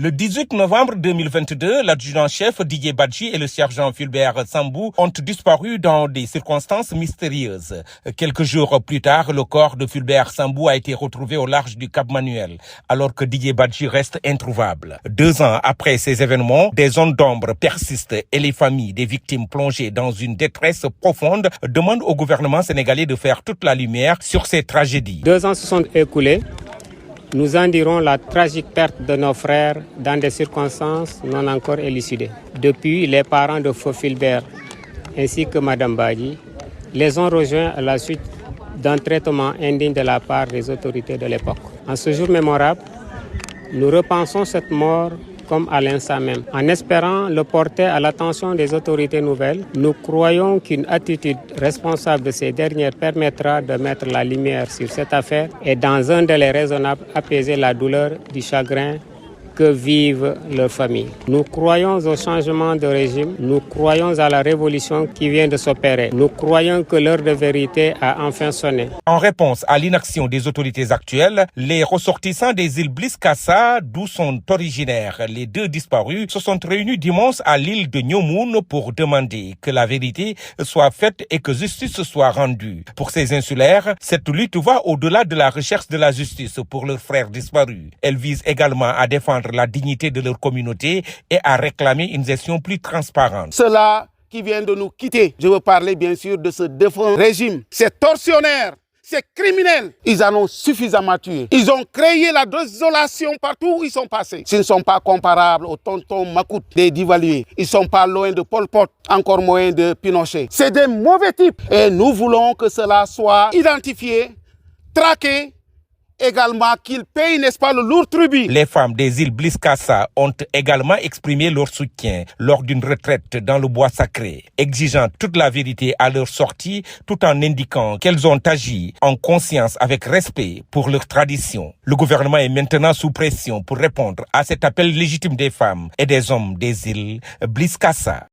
Le 18 novembre 2022, l'adjudant-chef Didier Badji et le sergent Fulbert Sambou ont disparu dans des circonstances mystérieuses. Quelques jours plus tard, le corps de Fulbert Sambou a été retrouvé au large du Cap Manuel, alors que Didier Badji reste introuvable. 2 ans après ces événements, des zones d'ombre persistent et les familles des victimes plongées dans une détresse profonde demandent au gouvernement sénégalais de faire toute la lumière sur ces tragédies. 2 ans se sont écoulés. Nous en dirons la tragique perte de nos frères dans des circonstances non encore élucidées. Depuis, les parents de Feu Fulbert ainsi que Madame Badji les ont rejoints à la suite d'un traitement indigne de la part des autorités de l'époque. En ce jour mémorable, nous repensons cette mort comme à l'instant même. En espérant le porter à l'attention des autorités nouvelles, nous croyons qu'une attitude responsable de ces dernières permettra de mettre la lumière sur cette affaire et dans un délai raisonnable apaiser la douleur du chagrin que vivent leurs familles. Nous croyons au changement de régime, nous croyons à la révolution qui vient de s'opérer. Nous croyons que l'heure de vérité a enfin sonné. En réponse à l'inaction des autorités actuelles, les ressortissants des îles Bliss Kassa, d'où sont originaires les 2 disparus, se sont réunis dimanche à l'île de Nyomoun pour demander que la vérité soit faite et que justice soit rendue. Pour ces insulaires, cette lutte va au-delà de la recherche de la justice pour leurs frères disparus. Elle vise également à défendre la dignité de leur communauté et à réclamer une gestion plus transparente. Ceux-là qui viennent de nous quitter, je veux parler bien sûr de ce défunt régime, ces tortionnaires, ces criminels, ils en ont suffisamment tué. Ils ont créé la désolation partout où ils sont passés. Ils ne sont pas comparables aux tontons Macoute des Duvalier. Ils ne sont pas loin de Pol Pot, encore moins de Pinochet. C'est des mauvais types et nous voulons que cela soit identifié, traqué, également qu'ils payent, n'est-ce pas, le lourd tribut. Les femmes des îles Bliss Kassa ont également exprimé leur soutien lors d'une retraite dans le bois sacré, exigeant toute la vérité à leur sortie tout en indiquant qu'elles ont agi en conscience avec respect pour leur tradition. Le gouvernement est maintenant sous pression pour répondre à cet appel légitime des femmes et des hommes des îles Bliss Kassa.